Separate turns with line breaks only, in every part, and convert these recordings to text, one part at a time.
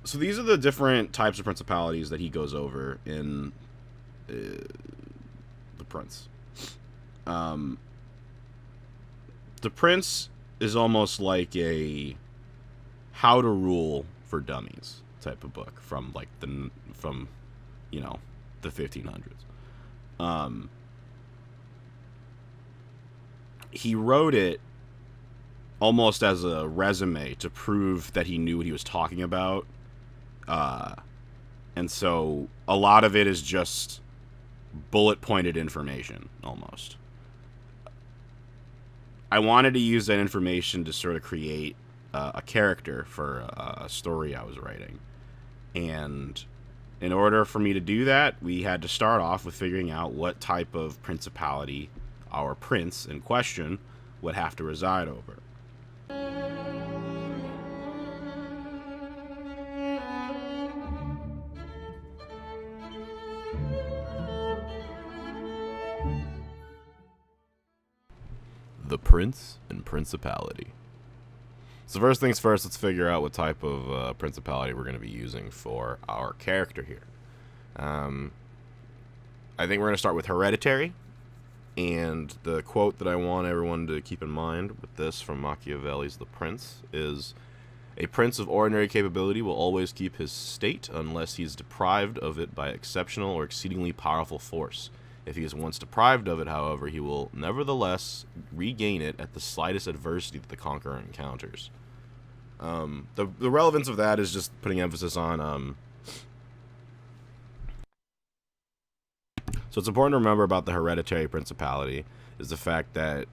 So these are the different types of principalities that he goes over in the Prince. Um, the Prince is almost like a how to rule for dummies type of book from you know the 1500s. Um, he wrote it almost as a resume to prove that he knew what he was talking about. And so a lot of it is just bullet pointed information almost. I wanted to use that information to sort of create a character for a story I was writing. And in order for me to do that, we had to start off with figuring out what type of principality our prince in question would have to reside over. The Prince and Principality. So first things first, let's figure out what type of principality we're going to be using for our character here. I think we're going to start with hereditary. And the quote that I want everyone to keep in mind with this from Machiavelli's The Prince is, "A prince of ordinary capability will always keep his state unless he is deprived of it by exceptional or exceedingly powerful force. If he is once deprived of it, however, he will nevertheless regain it at the slightest adversity that the conqueror encounters." The relevance of that is just putting emphasis on... So it's important to remember about the hereditary principality is the fact that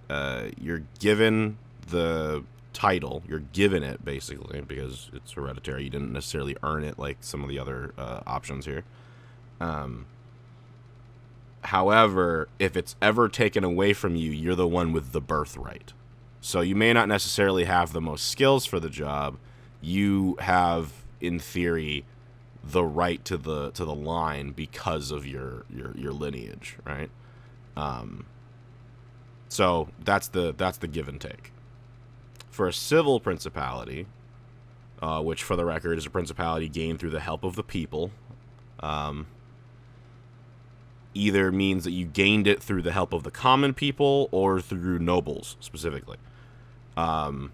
you're given the title, you're given it basically because it's hereditary. You didn't necessarily earn it like some of the other options here. However, if it's ever taken away from you, you're the one with the birthright. So you may not necessarily have the most skills for the job. You have, in theory, the right to the line because of your lineage, right? So that's the give and take. For a civil principality, which for the record is a principality gained through the help of the people, either means that you gained it through the help of the common people or through nobles specifically. Common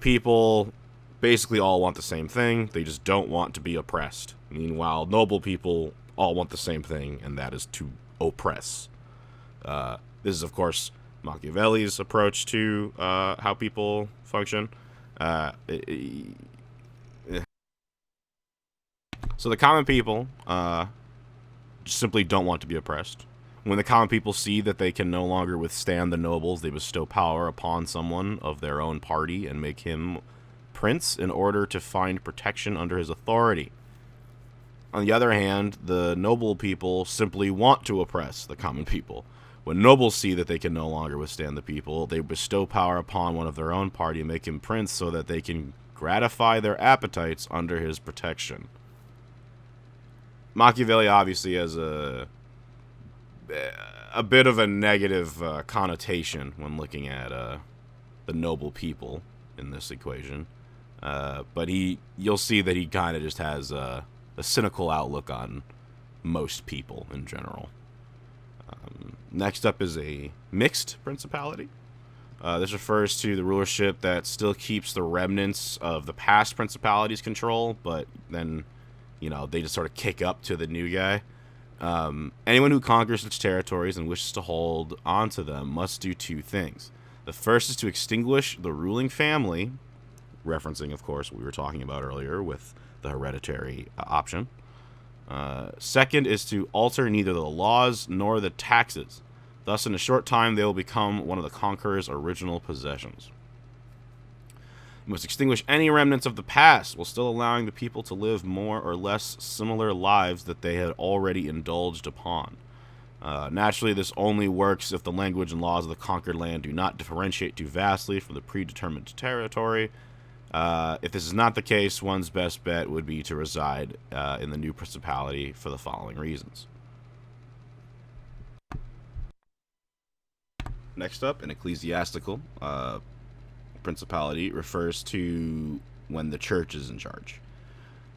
people basically all want the same thing. They just don't want to be oppressed. Meanwhile, noble people all want the same thing, and that is to oppress. This is, of course, Machiavelli's approach to how people function. So the common people just simply don't want to be oppressed. When the common people see that they can no longer withstand the nobles, they bestow power upon someone of their own party and make him prince in order to find protection under his authority. On the other hand, the noble people simply want to oppress the common people. When nobles see that they can no longer withstand the people, they bestow power upon one of their own party and make him prince so that they can gratify their appetites under his protection. Machiavelli obviously has a bit of a negative connotation when looking at the noble people in this equation. But you'll see that he kind of just has a cynical outlook on most people in general. Next up is a mixed principality. This refers to the rulership that still keeps the remnants of the past principalities' control, but then, they just sort of kick up to the new guy. Anyone who conquers such territories and wishes to hold onto them must do two things. The first is to extinguish the ruling family, referencing, of course, what we were talking about earlier with the hereditary option. Second is to alter neither the laws nor the taxes. Thus, in a short time, they will become one of the conqueror's original possessions. You must extinguish any remnants of the past, while still allowing the people to live more or less similar lives that they had already indulged upon. Naturally, this only works if the language and laws of the conquered land do not differentiate too vastly from the predetermined territory. If this is not the case, one's best bet would be to reside in the new principality for the following reasons. Next up, an ecclesiastical principality refers to when the church is in charge.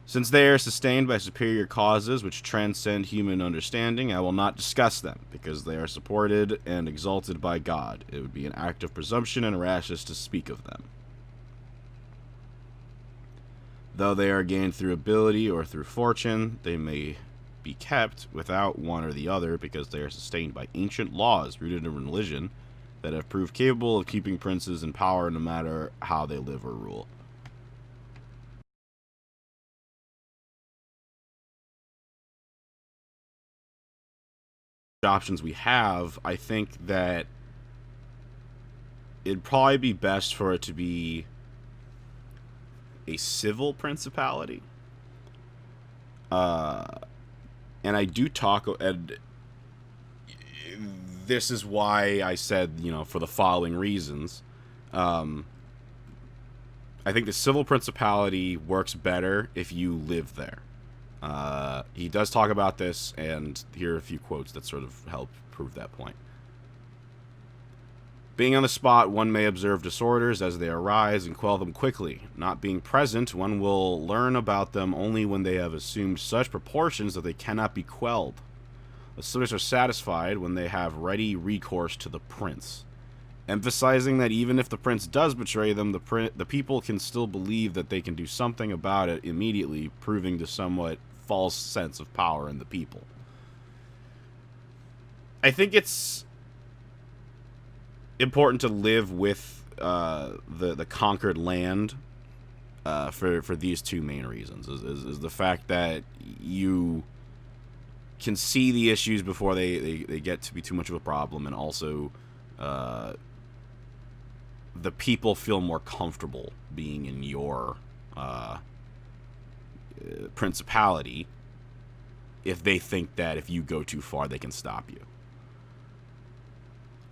Since they are sustained by superior causes which transcend human understanding, I will not discuss them, because they are supported and exalted by God. It would be an act of presumption and rashness to speak of them. Though they are gained through ability or through fortune, they may be kept without one or the other, because they are sustained by ancient laws rooted in religion that have proved capable of keeping princes in power no matter how they live or rule. Options we have, I think that it'd probably be best for it to be a civil principality. And I do talk, and this is why I said, for the following reasons. I think the civil principality works better if you live there. He does talk about this, and here are a few quotes that sort of help prove that point. Being on the spot, one may observe disorders as they arise and quell them quickly. Not being present, one will learn about them only when they have assumed such proportions that they cannot be quelled. The citizens are satisfied when they have ready recourse to the prince, emphasizing that even if the prince does betray them, the people can still believe that they can do something about it immediately, proving the somewhat false sense of power in the people. I think it's important to live with the conquered land for these two main reasons. Is the fact that you can see the issues before they get to be too much of a problem, and also the people feel more comfortable being in your principality if they think that if you go too far, they can stop you.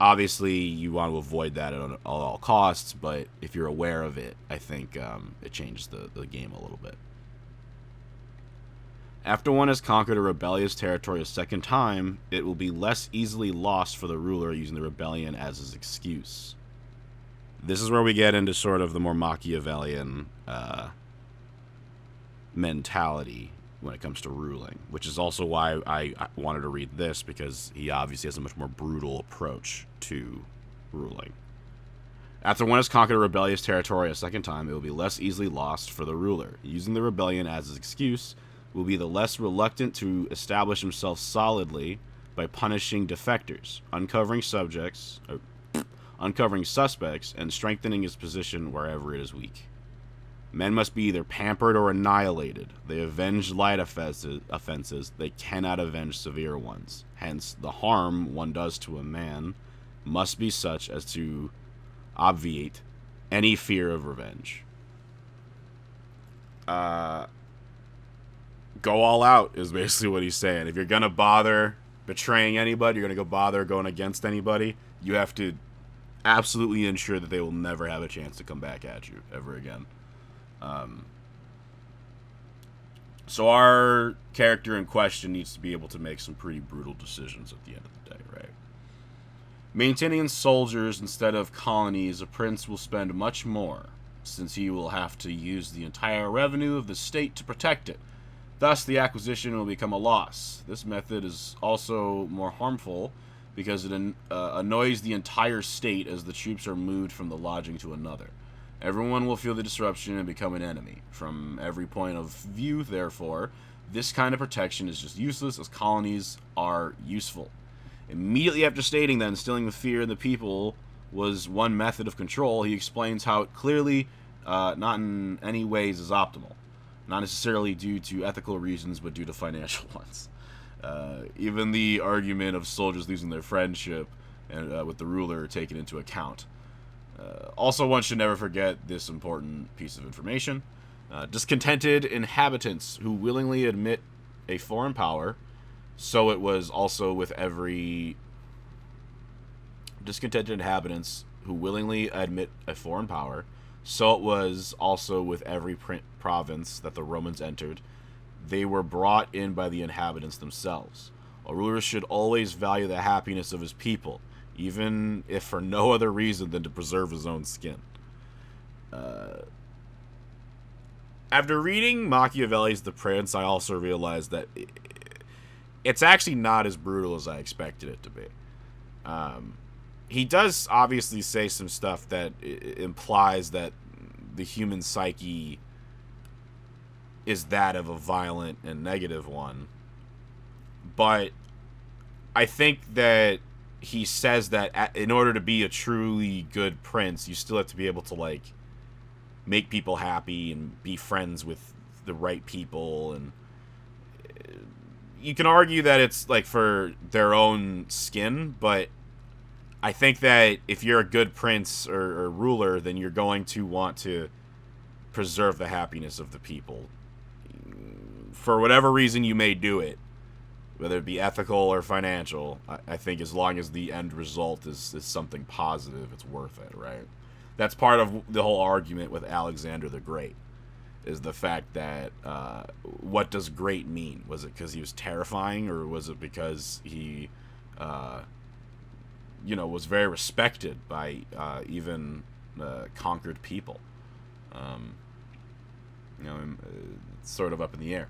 Obviously, you want to avoid that at all costs, but if you're aware of it, I think it changes the game a little bit. After one has conquered a rebellious territory a second time, it will be less easily lost for the ruler using the rebellion as his excuse. This is where we get into sort of the more Machiavellian mentality when it comes to ruling, which is also why I wanted to read this, because he obviously has a much more brutal approach to ruling. After one has conquered a rebellious territory a second time, it will be less easily lost for the ruler. Using the rebellion as his excuse will be the less reluctant to establish himself solidly by punishing defectors, uncovering suspects, and strengthening his position wherever it is weak. Men must be either pampered or annihilated. They avenge light offenses. They cannot avenge severe ones. Hence, the harm one does to a man must be such as to obviate any fear of revenge. Go all out is basically what he's saying. If you're going to bother betraying anybody, you're going to go bother going against anybody, you have to absolutely ensure that they will never have a chance to come back at you ever again. So our character in question needs to be able to make some pretty brutal decisions at the end of the day, right? Maintaining soldiers instead of colonies, a prince will spend much more, since he will have to use the entire revenue of the state to protect it. Thus, the acquisition will become a loss. This method is also more harmful because it annoys the entire state as the troops are moved from the lodging to another. Everyone will feel the disruption and become an enemy. From every point of view, therefore, this kind of protection is just useless, as colonies are useful. Immediately after stating that instilling the fear in the people was one method of control, he explains how it clearly not in any ways is optimal. Not necessarily due to ethical reasons, but due to financial ones. Even the argument of soldiers losing their friendship and with the ruler taken into account. Also, one should never forget this important piece of information. Discontented inhabitants who willingly admit a foreign power, so it was also with every... Discontented inhabitants who willingly admit a foreign power, so it was also with every province that the Romans entered. They were brought in by the inhabitants themselves. A ruler should always value the happiness of his people, even if for no other reason than to preserve his own skin. after reading Machiavelli's The Prince, I also realized that it's actually not as brutal as I expected it to be. He does obviously say some stuff that implies that the human psyche is that of a violent and negative one. But I think that he says that in order to be a truly good prince, you still have to be able to, like, make people happy and be friends with the right people. And you can argue that it's, like, for their own skin, but I think that if you're a good prince or ruler, then you're going to want to preserve the happiness of the people. For whatever reason you may do it, whether it be ethical or financial, I think as long as the end result is something positive, it's worth it, right? That's part of the whole argument with Alexander the Great, is the fact that what does great mean? Was it because he was terrifying, or was it because he was very respected by even conquered people? It's sort of up in the air.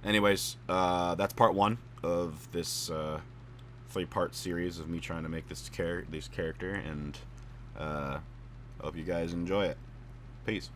Anyways, that's part one of this 3-part series of me trying to make this character, and hope you guys enjoy it. Peace.